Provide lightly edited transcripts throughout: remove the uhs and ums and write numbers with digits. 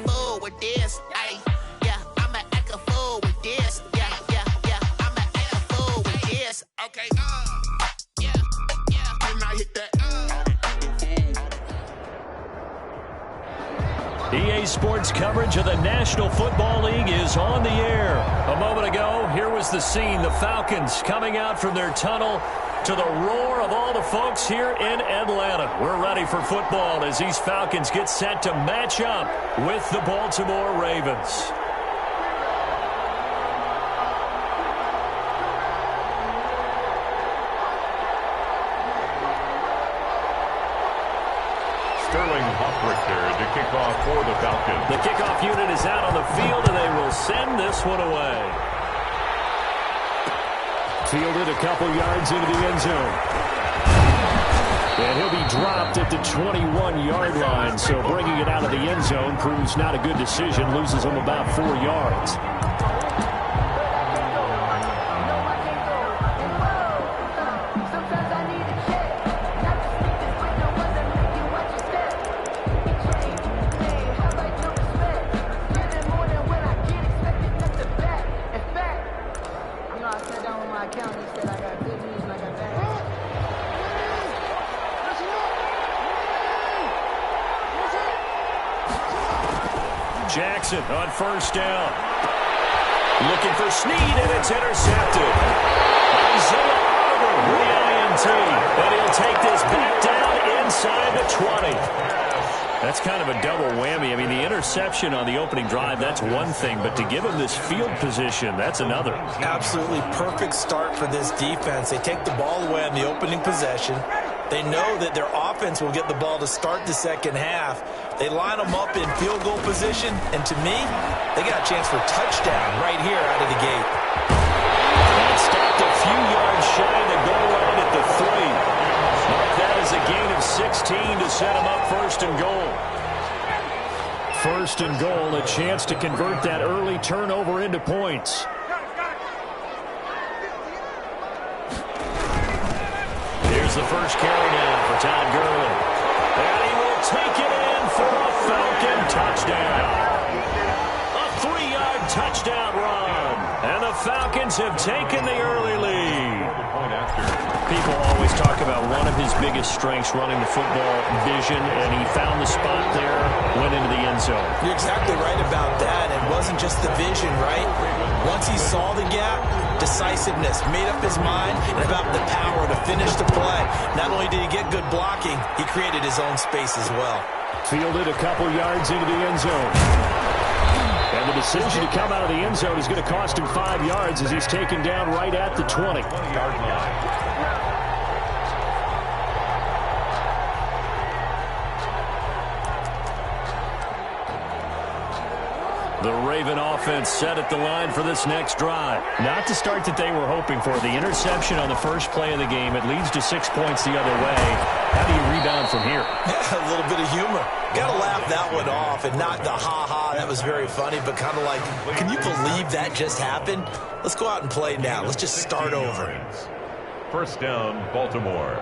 a fool with this. Ay, yeah, I'ma act a fool with this. Yeah, yeah, yeah, I'ma act a fool with this. Okay, yeah, yeah. Can I hit that? EA Sports coverage of the National Football League is on the air. A moment ago, here was the scene. The Falcons coming out from their tunnel to the roar of all the folks here in Atlanta. We're ready for football as these Falcons get set to match up with the Baltimore Ravens. To kick off for the Falcons. The kickoff unit is out on the field, and they will send this one away. Fielded a couple yards into the end zone. And he'll be dropped at the 21-yard line, so bringing it out of the end zone proves not a good decision, loses him about 4 yards. Jackson on first down. Looking for Snead, and it's intercepted. Isaiah Oliver with the INT. And he'll take this back down inside the 20. That's kind of a double whammy. I mean, the interception on the opening drive, that's one thing. But to give him this field position, that's another. Absolutely perfect start for this defense. They take the ball away on the opening possession. They know that their offense will get the ball to start the second half. They line them up in field goal position, and to me, they got a chance for a touchdown right here out of the gate. And stopped a few yards shy of the goal line at the 3. Mark that as a gain of 16 to set them up first and goal. First and goal, a chance to convert that early turnover into points. Here's the first carry now for Todd Gurley. And he will take it in for a Falcon touchdown. A 3-yard touchdown run. And the Falcons have taken the early lead. People always talk about one of his biggest strengths running the football, vision, and he found the spot there, went into the end zone. You're exactly right about that. It wasn't just the vision, right? Once he saw the gap, decisiveness, made up his mind, and about the power to finish the play. Not only did he get good blocking, he created his own space as well. Fielded a couple yards into the end zone. And the decision to come out of the end zone is going to cost him 5 yards as he's taken down right at the 20-yard line. The Raven offense set at the line for this next drive. Not the start that they were hoping for. The interception on the first play of the game. It leads to 6 points the other way. How do you rebound from here? A little bit of humor. Got to laugh that one off and not the ha-ha. That was very funny, but kind of like, can you believe that just happened? Let's go out and play now. Let's just start over. First down, Baltimore.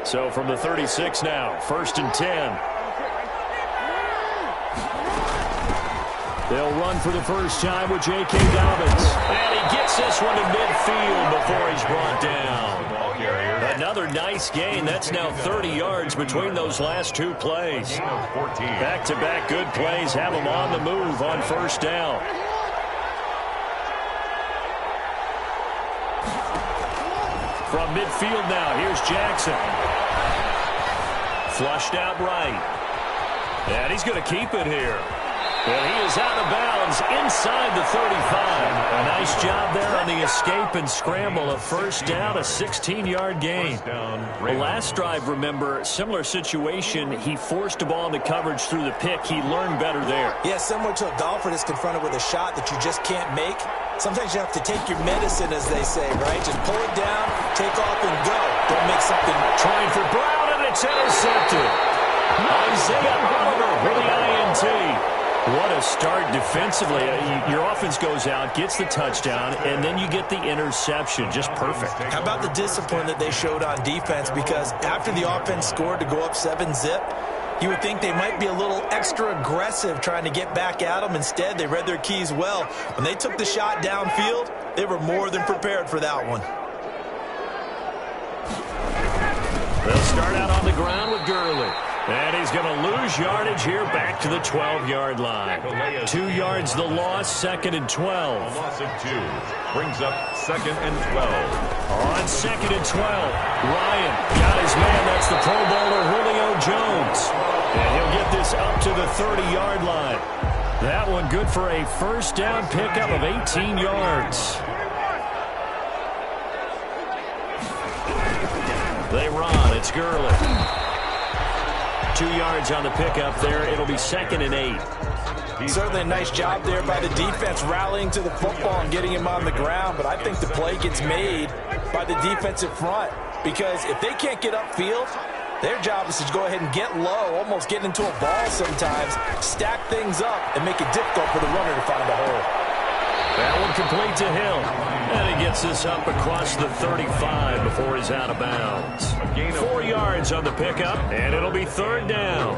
So from the 36 now, 1st and 10. They'll run for the first time with J.K. Dobbins. And he gets this one to midfield before he's brought down. Another nice gain. That's now 30 yards between those last 2 plays. Back-to-back good plays have them on the move on first down. From midfield now, here's Jackson. Flushed out right. And he's going to keep it here. And he is out of bounds inside the 35. A nice job there on the escape and scramble. A first down, a 16-yard gain. The last drive, remember, similar situation. He forced a ball into coverage through the pick. He learned better there. Yeah, similar to a golfer that's confronted with a shot that you just can't make. Sometimes you have to take your medicine, as they say, right? Just pull it down, take off, and go. Don't make something. Trying for Brown, and it's intercepted. Isaiah Oliver with the INT. What a start defensively. Your offense goes out, gets the touchdown, and then you get the interception. Just perfect. How about the discipline that they showed on defense? Because after the offense scored to go up 7-zip, you would think they might be a little extra aggressive trying to get back at them. Instead, they read their keys well. When they took the shot downfield, they were more than prepared for that one. They'll start out on the ground with Gurley. And he's going to lose yardage here back to the 12-yard line. 2 yards the loss, 2nd and 12. A loss of 2 brings up 2nd and 12. On 2nd and 12, Ryan got his man. That's the Pro Bowler Julio Jones. And he'll get this up to the 30-yard line. That one good for a first down pickup of 18 yards. They run. It's Gurley. 2 yards on the pickup there. It'll be 2nd and 8. Certainly a nice job there by the defense rallying to the football and getting him on the ground, but I think the play gets made by the defensive front because if they can't get upfield, their job is to go ahead and get low, almost get into a ball sometimes, stack things up, and make it difficult for the runner to find a hole. That one complete to Hill. And he gets this up across the 35 before he's out of bounds. 4 yards on the pickup, and it'll be 3rd down.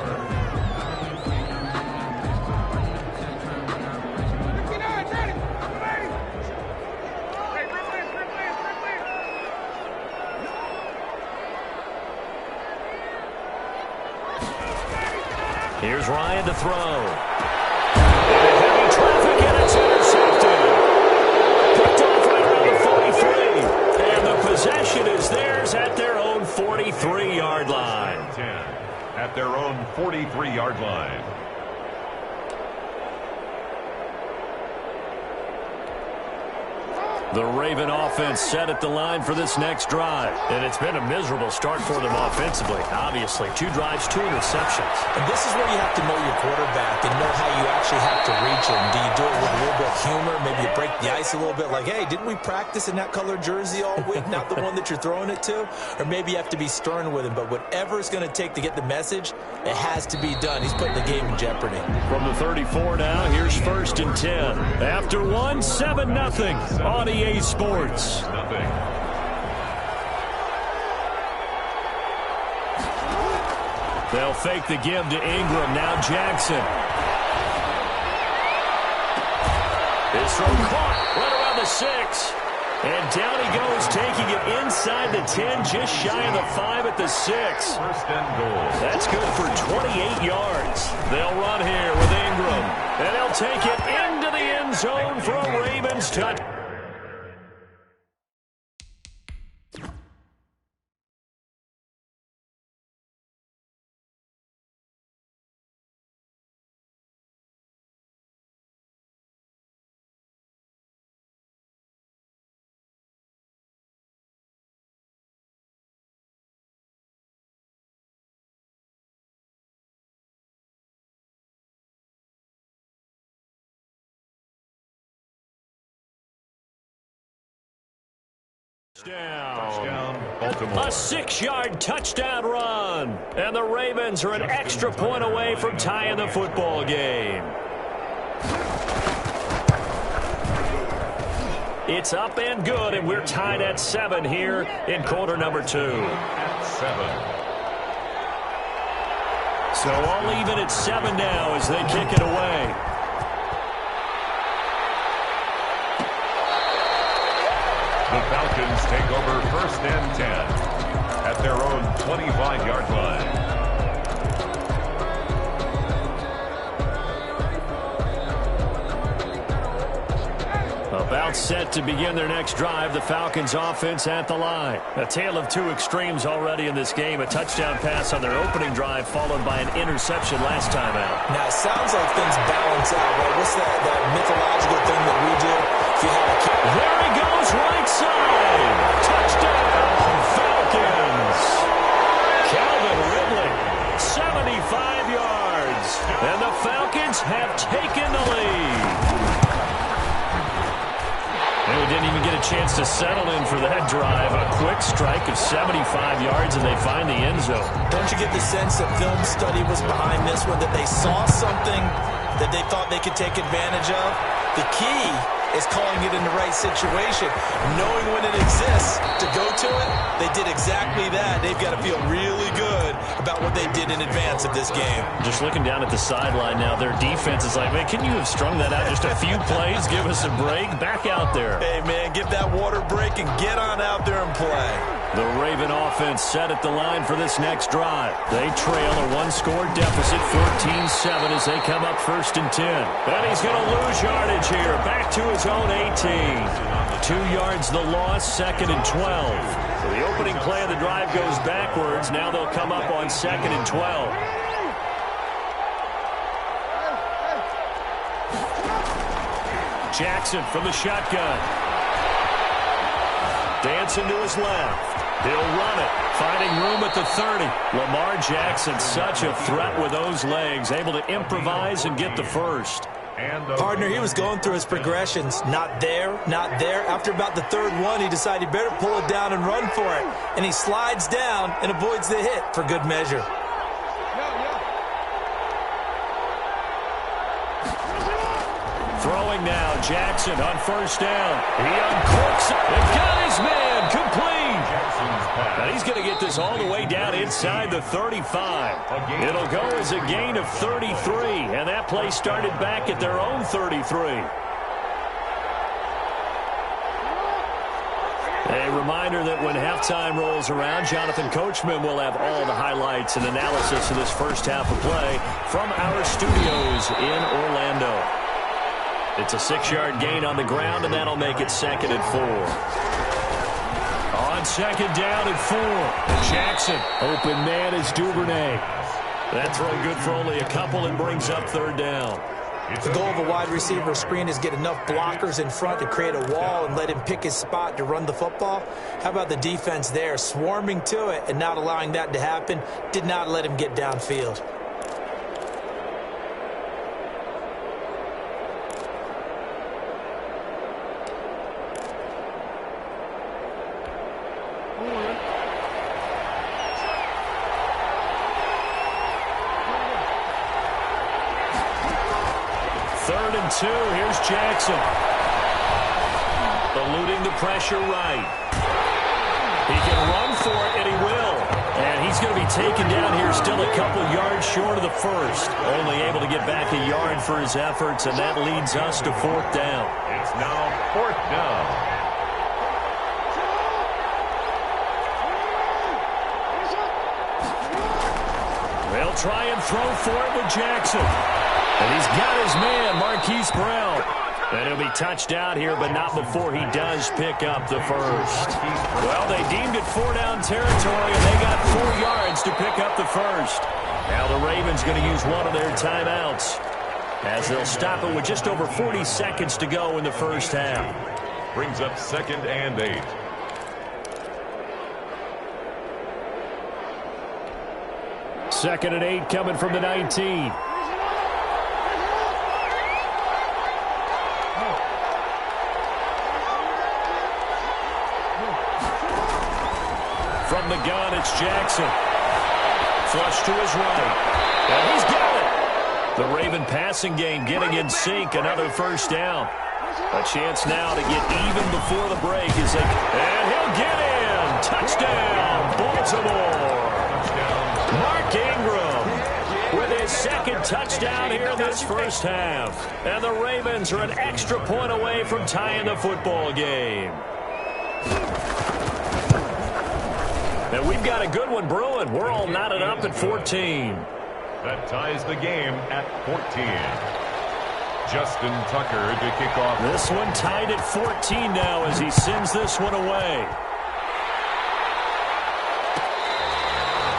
Here's Ryan to throw. Heavy traffic, and it's intercepted. Picked off right around the 43. And the possession is theirs at their own 43-yard line. At their own 43-yard line. The Raven offense set at the line for this next drive. And it's been a miserable start for them offensively, obviously. 2 drives, 2 interceptions. And this is where you have to know your quarterback and know how you actually have to reach him. Do you do it with a little bit of humor? Maybe you break the ice a little bit like, hey, didn't we practice in that color jersey all week? Not the one that you're throwing it to? Or maybe you have to be stern with him. But whatever it's going to take to get the message, it has to be done. He's putting the game in jeopardy. From the 34 now, here's 1st and 10. After 1, 7-0 on EA Sports. Nothing. They'll fake the give to Ingram. Now Jackson. This throw caught right around the 6. And down he goes, taking it inside the 10, just shy of the 5 at the 6. 1st and goal. That's good for 28 yards. They'll run here with Ingram. And they'll take it into the end zone for a Ravens touchdown. Touchdown, Baltimore. A 6-yard touchdown run. And the Ravens are an extra point away from tying the football game. It's up and good, and we're tied at 7 here in quarter number 2. At 7. So all even at 7 now as they kick it away. The Falcons take over 1st and 10 at their own 25-yard line. About set to begin their next drive. The Falcons offense at the line. A tale of 2 extremes already in this game. A touchdown pass on their opening drive followed by an interception last time out. Now, it sounds like things balance out, right? What's that mythological thing that we do? If you have a kick. There he goes, right side. Touchdown, Falcons. Calvin Ridley, 75 yards. And the Falcons have taken the lead. And we didn't even get a chance to settle in for that drive. A quick strike of 75 yards, and they find the end zone. Don't you get the sense that film study was behind this one, that they saw something that they thought they could take advantage of. The key is calling it in the right situation. Knowing when it exists to go to it, they did exactly that. They've got to feel really good about what they did in advance of this game. Just looking down at the sideline now, their defense is like, man, can you have strung that out just a few plays? Give us a break. Back out there. Hey, man, give that water break and get on out there and play. The Raven offense set at the line for this next drive. They trail a one-score deficit, 14-7, as they come up 1st and 10. And he's going to lose yardage here. Back to his own 18. 2 yards the loss, 2nd and 12. So the opening play of the drive goes backwards. Now they'll come up on 2nd and 12. Jackson from the shotgun. Dancing to his left. He'll run it, finding room at the 30. Lamar Jackson, such a threat with those legs, able to improvise and get the first. Partner, he was going through his progressions. Not there, not there. After about the 3rd one, he decided he better pull it down and run for it. And he slides down and avoids the hit for good measure. Throwing now, Jackson on 1st down. He uncorks it and got his man complete. And he's going to get this all the way down inside the 35. It'll go as a gain of 33, and that play started back at their own 33. A reminder that when halftime rolls around, Jonathan Coachman will have all the highlights and analysis of this first half of play from our studios in Orlando. It's a 6-yard gain on the ground, and that'll make it 2nd and 4. On 2nd down and 4. Jackson, open man is Duvernay. That throw good for only a couple and brings up 3rd down. The goal of a wide receiver screen is get enough blockers in front to create a wall and let him pick his spot to run the football. How about the defense there, swarming to it and not allowing that to happen? Did not let him get downfield. Two. Here's Jackson. Eluding the pressure right. He can run for it, and he will. And he's going to be taken down here still a couple yards short of the first. Only able to get back a yard for his efforts, and that leads us to 4th down. It's now 4th down. They'll try and throw for it with Jackson. And he's got his man, Marquise Brown. And he'll be touched out here, but not before he does pick up the first. Well, they deemed it 4-down territory, and they got 4 yards to pick up the first. Now the Ravens going to use one of their timeouts, as they'll stop it with just over 40 seconds to go in the first half. Brings up 2nd and 8. Second and 8 coming from the 19. From the gun, it's Jackson. Flush to his right. And he's got it. The Raven passing game getting in sync. Another first down. A chance now to get even before the break. And he'll get in. Touchdown, Baltimore. Mark Ingram with his 2nd touchdown here in this first half. And the Ravens are an extra point away from tying the football game. And we've got a good one brewing. We're all knotted up at 14. That ties the game at 14. Justin Tucker to kick off. This one tied at 14 now as he sends this one away.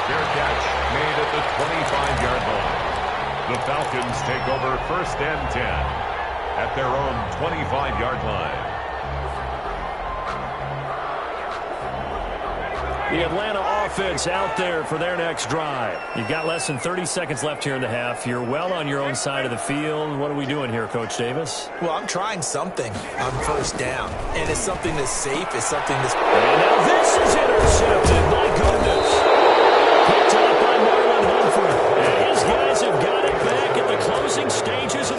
Fair catch made at the 25-yard line. The Falcons take over 1st and 10 at their own 25-yard line. The Atlanta offense out there for their next drive. You've got less than 30 seconds left here in the half. You're well on your own side of the field. What are we doing here, Coach Davis? Well, I'm trying something on 1st down. And it's something that's safe. It's something that's... And now this is intercepted. My goodness. Picked up by Marlon Humphrey. And his guys have got it back at the closing stages of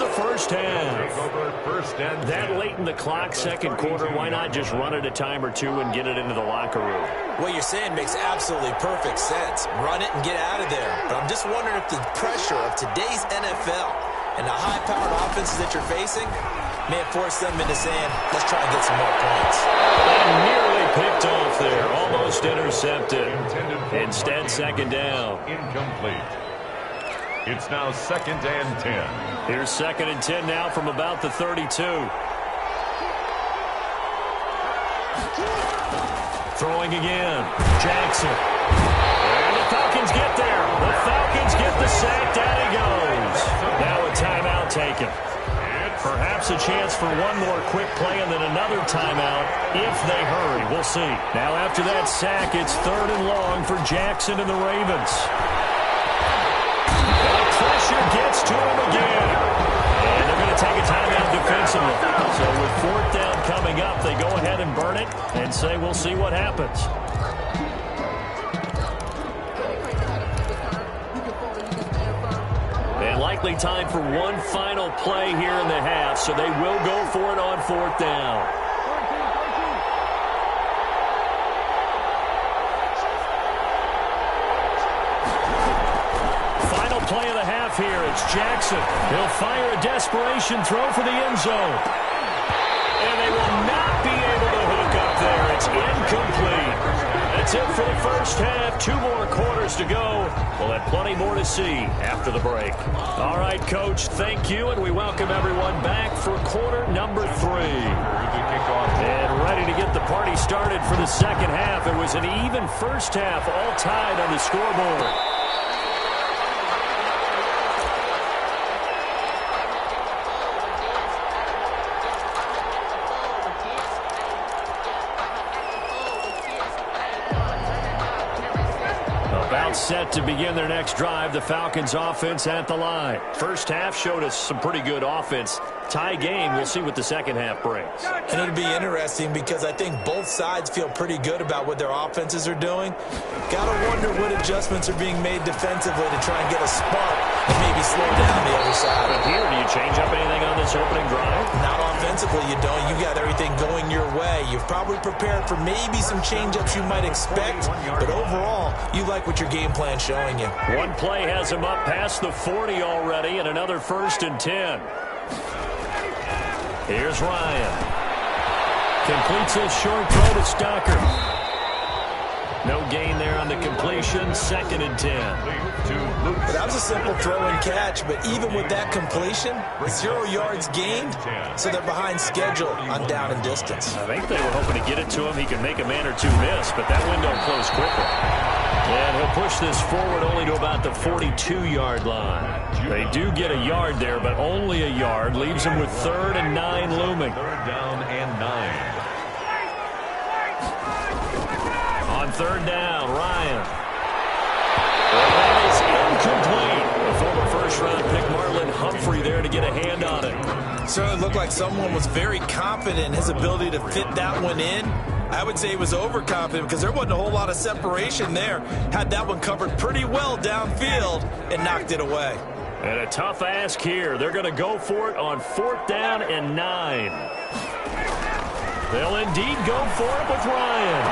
clock, second quarter. Why not just run it a time or two and get it into the locker room? What you're saying makes absolutely perfect sense. Run it and get out of there. But I'm just wondering if the pressure of today's NFL and the high-powered offenses that you're facing may have forced them into saying, let's try and get some more points. And nearly picked off there. Almost intercepted. Instead, second down. Incomplete. It's now 2nd and 10. Here's 2nd and 10 now from about the 32. Throwing again. Jackson. And the Falcons get there. The Falcons get the sack. Down he goes. Now a timeout taken. Perhaps a chance for one more quick play and then another timeout if they hurry. We'll see. Now after that sack, it's 3rd and long for Jackson and the Ravens. Pressure gets to him again. And they're going to take a timeout defensively. So with 4th down coming up, they go ahead and burn it and say we'll see what happens. And likely time for one final play here in the half, so they will go for it on 4th down. Play of the half here. It's Jackson. He'll fire a desperation throw for the end zone. And they will not be able to hook up there. It's incomplete. That's it for the first half. 2 more quarters to go. We'll have plenty more to see after the break. All right, Coach, thank you, and we welcome everyone back for quarter number 3. And ready to get the party started for the second half. It was an even first half, all tied on the scoreboard. Set to begin their next drive. The Falcons offense at the line. First half showed us some pretty good offense. Tie game. We'll see what the second half brings. And it'll be interesting because I think both sides feel pretty good about what their offenses are doing. Gotta wonder what adjustments are being made defensively to try and get a spark and maybe slow down the other side. But here, do you change up anything on this opening drive? Not offensively, you don't. You got everything going your way. You've probably prepared for maybe some change-ups you might expect, but overall, you like what your game plan's showing you. One play has him up past the 40 already, and another 1st and 10. Here's Ryan. Completes his short throw to Stocker. No gain there on the completion. 2nd and 10. But that was a simple throw and catch, but even with that completion, 0 yards gained, so they're behind schedule on down and distance. I think they were hoping to get it to him. He could make a man or two miss, but that window closed quickly. And he'll push this forward only to about the 42-yard line. They do get a yard there, but only a yard. Leaves them with 3rd and 9 looming. 3rd down and 9. On 3rd down, Ryan. Well, that is incomplete. The former first-round pick Marlon Humphrey there to get a hand on it. Certainly looked like someone was very confident in his ability to fit that one in. I would say he was overconfident because there wasn't a whole lot of separation there. Had that one covered pretty well downfield and knocked it away. And a tough ask here. They're going to go for it on 4th down and 9. They'll indeed go for it with Ryan.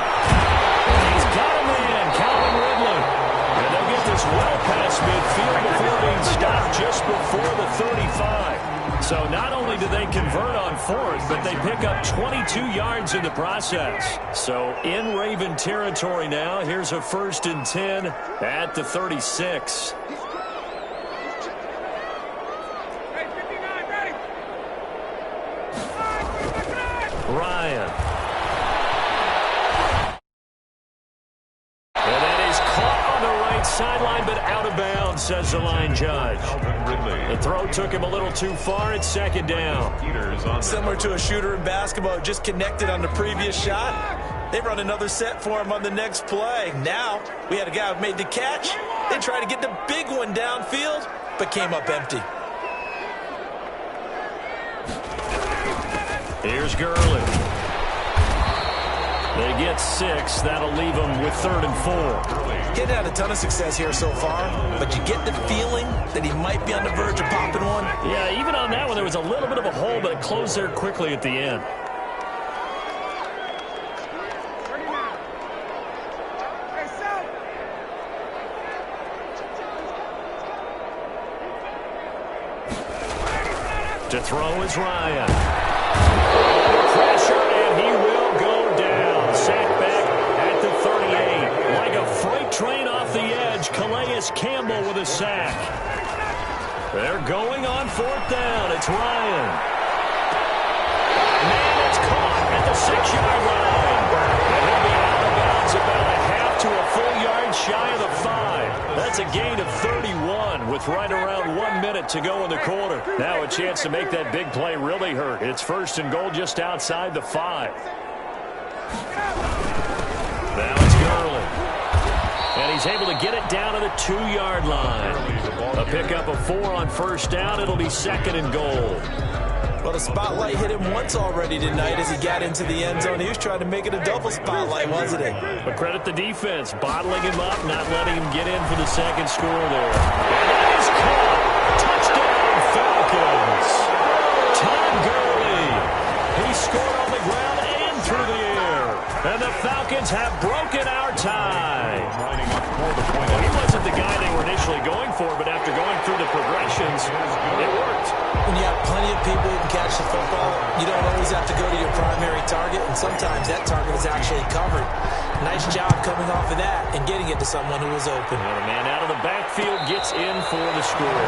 He's got him in, Calvin Ridley. And they'll get this well past midfield before being stopped just before the 35. So not only do they convert on 4th, but they pick up 22 yards in the process. So in Raven territory now, here's a 1st and 10 at the 36. Ryan. And that is caught on the right sideline, but out of bounds, says the line judge. The throw took him a little too far. It's 2nd down. Similar to a shooter in basketball, just connected on the previous shot. They run another set for him on the next play. Now, we had a guy who made the catch. They tried to get the big one downfield, but came up empty. Here's Gurley. They get 6. That'll leave them with 3rd and 4. Getting had a ton of success here so far, but you get the feeling that he might be on the verge of popping one. Yeah, even on that one, there was a little bit of a hole, but it closed there quickly at the end. To throw is Ryan. Under pressure, and he will go down. Sacked back at the 38. Like a freight train off the edge, Calais Campbell with a sack. They're going on 4th down. It's Ryan. Man, it's caught at the 6-yard line. And he'll be out of bounds about a half to a full yard shy of the 5. That's a gain of 31 with right around 1 minute to go in the quarter. Now a chance to make that big play really hurt. It's 1st and goal just outside the 5. Now it's Gurley. And he's able to get it down to the 2-yard line. A pickup of 4 on 1st down. It'll be 2nd and goal. Well, the spotlight hit him once already tonight as he got into the end zone. He was trying to make it a double spotlight, wasn't he? But credit the defense, bottling him up, not letting him get in for the 2nd score there. And that is caught. Touchdown, Falcons. Todd Gurley. He scored on the ground and through the air. And the Falcons have broken our tie. Well, he wasn't the guy they were initially going for, but after going through the progressions, it worked. When you have plenty of people who can catch the football, you don't always have to go to your primary target, and sometimes that target is actually covered. Nice job coming off of that and getting it to someone who was open. And a man out of the backfield gets in for the score.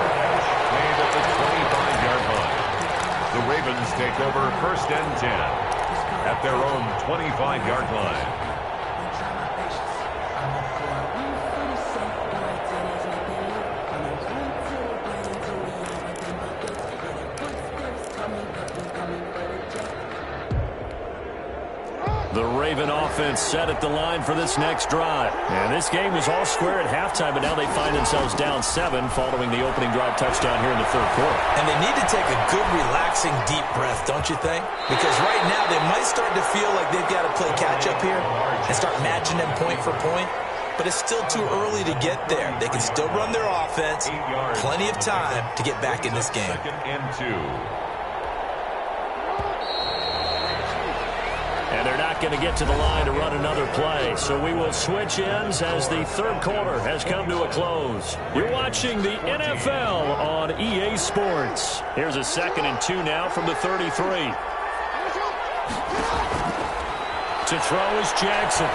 Made at the 25-yard line. The Ravens take over 1st and 10 at their own 25-yard line. The Raven offense set at the line for this next drive. And this game was all square at halftime, but now they find themselves down 7 following the opening drive touchdown here in the 3rd quarter. And they need to take a good, relaxing, deep breath, don't you think? Because right now they might start to feel like they've got to play catch-up here and start matching them point for point. But it's still too early to get there. They can still run their offense. Plenty of time to get back in this game. 2nd and 2. And they're not going to get to the line to run another play. So we will switch ends as the 3rd quarter has come to a close. You're watching the NFL on EA Sports. Here's a 2nd and 2 now from the 33. To throw is Jackson.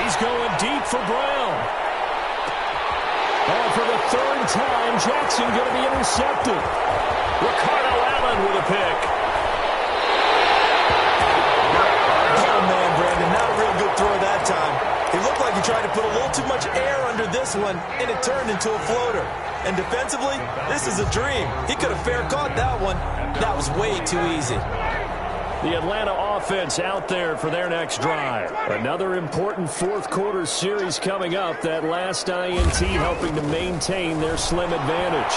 He's going deep for Brown. And for the 3rd time, Jackson going to be intercepted. Ricardo Allen with a pick. Not a real good throw that time. He looked like he tried to put a little too much air under this one, and it turned into a floater. And defensively, this is a dream. He could have fair caught that one. That was way too easy. The Atlanta offense out there for their next drive. Another important 4th quarter series coming up. That last INT helping to maintain their slim advantage.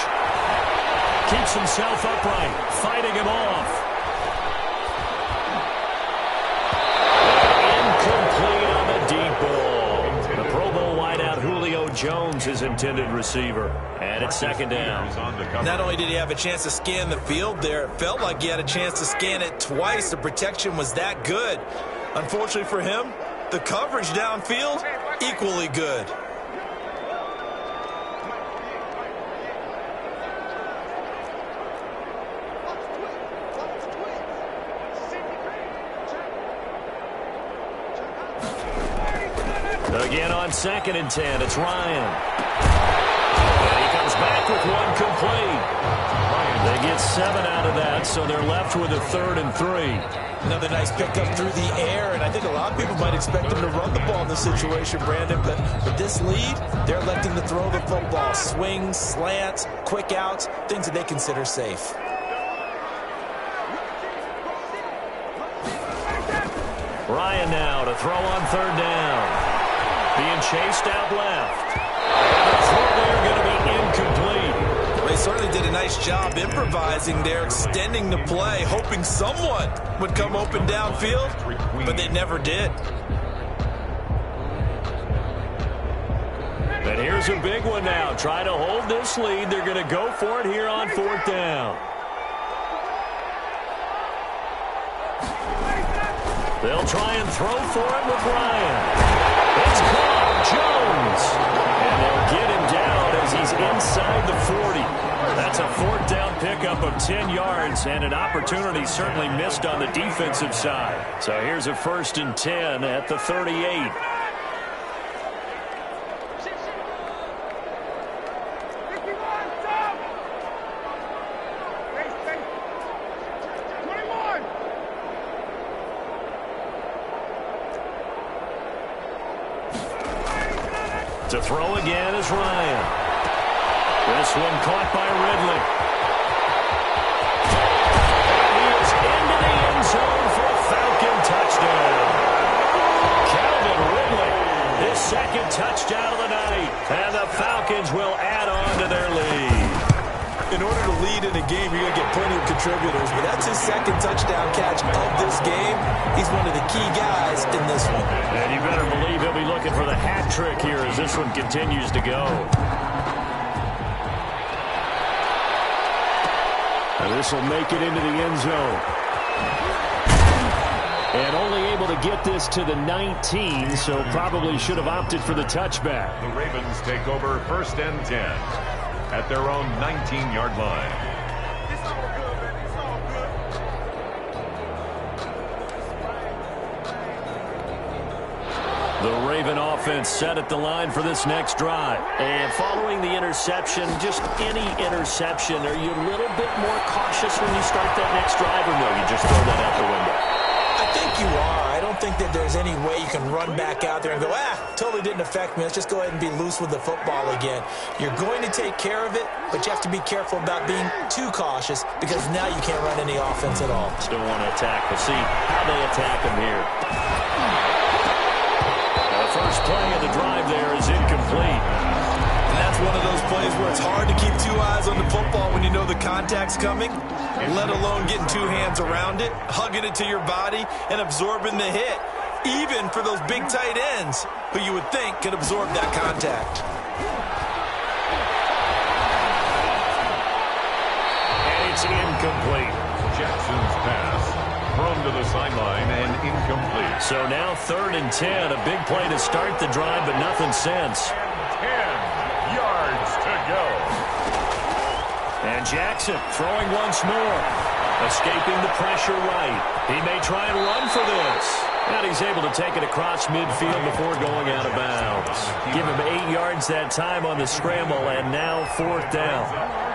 Keeps himself upright, fighting him off. Jones, his intended receiver. And it's 2nd down. Not only did he have a chance to scan the field there, it felt like he had a chance to scan it twice. The protection was that good. Unfortunately for him, the coverage downfield, equally good. Again on 2nd and 10, it's Ryan. And he comes back with one complete. They get 7 out of that, so they're left with a 3rd and 3. Another nice pickup through the air, and I think a lot of people might expect him to run the ball in this situation, Brandon, but with this lead, they're electing to throw the football. Swings, slants, quick outs, things that they consider safe. Ryan now to throw on 3rd down. Being chased out left. And the throw there going to be incomplete. They certainly did a nice job improvising there, extending the play, hoping someone would come open downfield, but they never did. And here's a big one now. Try to hold this lead. They're going to go for it here on 4th down. They'll try and throw for it with Ryan. It's caught. Jones. And they'll get him down as he's inside the 40. That's a fourth down pickup of 10 yards and an opportunity certainly missed on the defensive side. So here's a 1st and 10 at the 38. To throw again is Ryan. This one caught by Ridley. And he is into the end zone for a Falcon touchdown. Calvin Ridley, his 2nd touchdown of the night. And the Falcons will add on to their lead. In order to lead in a game, you're going to get plenty of contributors, but that's his 2nd touchdown catch of this game. He's one of the key guys in this one. And you better believe he'll be looking for the hat trick here as this one continues to go. And this will make it into the end zone. And only able to get this to the 19, so probably should have opted for the touchback. The Ravens take over 1st and 10 at their own 19-yard line. The Raven offense set at the line for this next drive. And following the interception, just any interception, are you a little bit more cautious when you start that next drive, or no, you just throw that out the window? I think you are. I don't think that there's any way you can run back out there and go, totally didn't affect me. Let's just go ahead and be loose with the football again. You're going to take care of it, but you have to be careful about being too cautious because now you can't run any offense at all. Still want to attack. We'll see how they attack him here. The first play of the drive there is incomplete. And that's one of those plays where it's hard to keep 2 eyes on the football when you know the contact's coming, let alone getting 2 hands around it, hugging it to your body, and absorbing the hit, even for those big tight ends who you would think could absorb that contact. And it's incomplete. Jackson's pass thrown to the sideline and incomplete. So now 3rd and 10, a big play to start the drive, but nothing since. 10 yards to go. And Jackson throwing once more. Escaping the pressure right. He may try and run for this. And he's able to take it across midfield before going out of bounds. Give him 8 yards that time on the scramble, and now 4th down.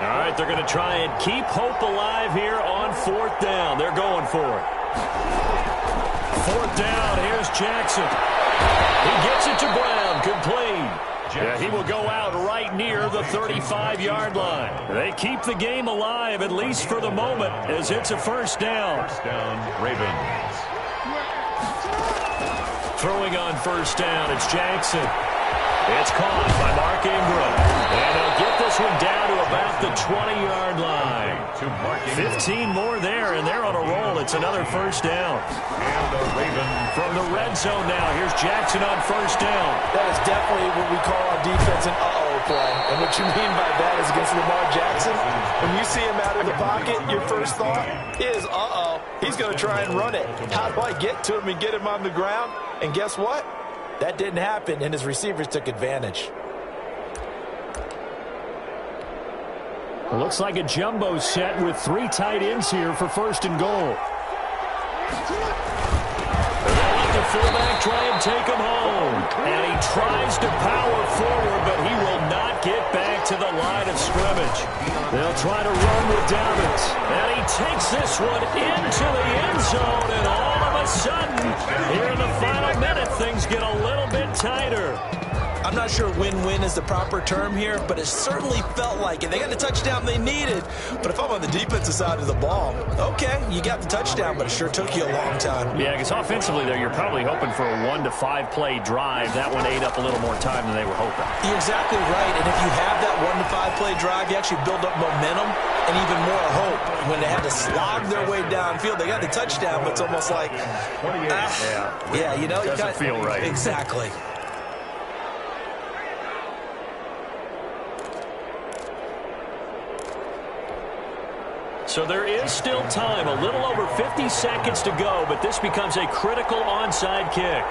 All right, they're going to try and keep hope alive here on 4th down. They're going for it. 4th down, here's Jackson. He gets it to Brown, complete. Yeah, he will go out right near the 35-yard line. They keep the game alive, at least for the moment, as it's a 1st down. 1st down, Ravens. Throwing on 1st down, it's Jackson. It's caught by Mark Ingram. And they'll get this one down to about the 20-yard line. 15 more there, and they're on a roll. It's another 1st down. And the Ravens from the red zone now. Here's Jackson on 1st down. That is definitely what we call on defense an uh-oh play. And what you mean by that is against Lamar Jackson, when you see him out of the pocket, your first thought is, uh-oh, he's going to try and run it. How do I get to him and get him on the ground? And guess what? That didn't happen, and his receivers took advantage. It looks like a jumbo set with 3 tight ends here for 1st and goal. They'll let the fullback try and take him home. And he tries to power forward, but he will not get back to the line of scrimmage. They'll try to run with Dobbins. And he takes this one into the end zone, and all of a sudden, here in the final minute, things get a little bit tighter. I'm not sure win-win is the proper term here, but it certainly felt like it. They got the touchdown they needed, but if I'm on the defensive side of the ball, okay, you got the touchdown, but it sure took you a long time. Yeah, because offensively there, you're probably hoping for a 1 to 5 play drive. That one ate up a little more time than they were hoping. You're exactly right, and if you have that 1 to 5 play drive, you actually build up momentum and even more hope. When they had to slog their way downfield, they got the touchdown, but it's almost like, yeah, you know, it doesn't feel right. Exactly. So there is still time, a little over 50 seconds to go, but this becomes a critical onside kick.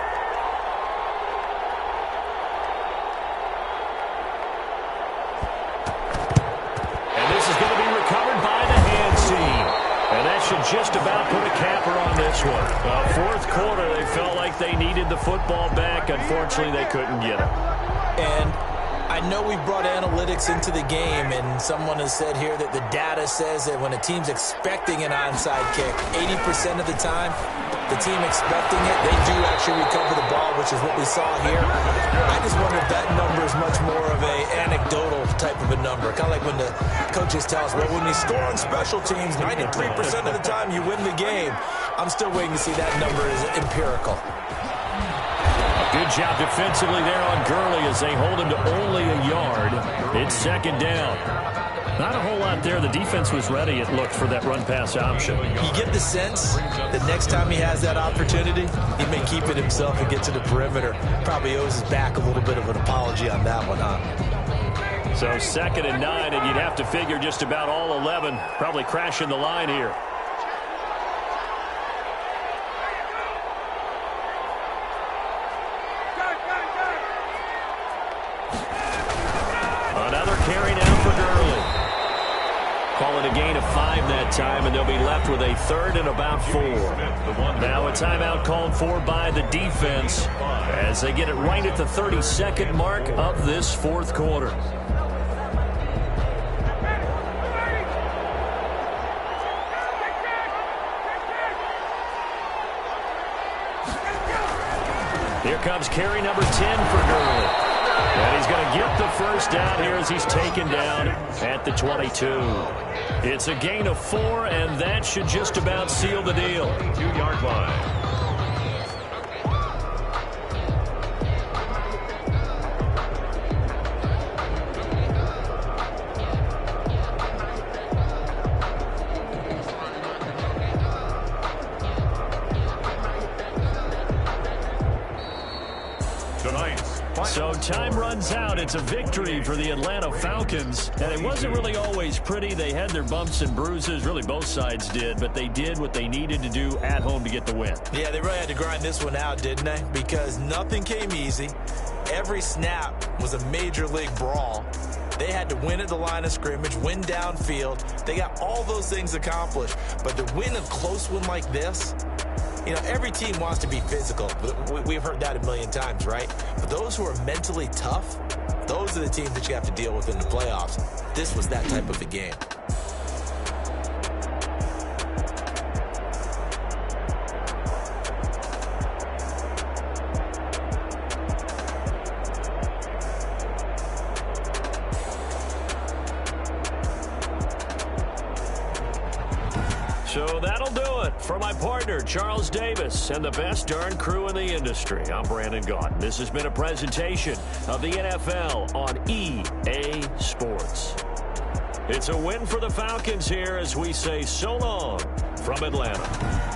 And this is going just about put a capper on this one. Fourth quarter, they felt like they needed the football back. Unfortunately, they couldn't get it. And I know we've brought analytics into the game, and someone has said here that the data says that when a team's expecting an onside kick, 80% of the time, the team expecting it, they do actually recover the ball, which is what we saw here. I just wonder if that number is much more of a anecdotal type of a number. Kind of like when the coaches tell us, well, when you score on special teams, 93% of the time you win the game. I'm still waiting to see that number is empirical. Good job defensively there on Gurley as they hold him to only a yard. It's second down. Not a whole lot there. The defense was ready, it looked, for that run-pass option. You get the sense that next time he has that opportunity, he may keep it himself and get to the perimeter. Probably owes his back a little bit of an apology on that one, huh? So 2nd and 9, and you'd have to figure just about all 11 probably crashing the line here. Another carry now for Gurley. Call it a gain of 5 that time, and they'll be left with a 3rd and about 4. Now a timeout called for by the defense as they get it right at the 32nd mark of this fourth quarter. Here comes carry number 10 for Gurley. And he's going to get the first down here as he's taken down at the 22. It's a gain of 4, and that should just about seal the deal. 2-yard line. So time runs out. It's a victory for the Atlanta Falcons. And it wasn't really always pretty. They had their bumps and bruises. Really, both sides did. But they did what they needed to do at home to get the win. Yeah, they really had to grind this one out, didn't they? Because nothing came easy. Every snap was a major league brawl. They had to win at the line of scrimmage, win downfield. They got all those things accomplished. But to win a close one like this, you know, every team wants to be physical. We've heard that a million times, right? But those who are mentally tough, those are the teams that you have to deal with in the playoffs. This was that type of a game. So that'll do it for my partner, Charles Davis, and the best darn crew in the industry. I'm Brandon Gaudin. This has been a presentation of the NFL on EA Sports. It's a win for the Falcons here as we say so long from Atlanta.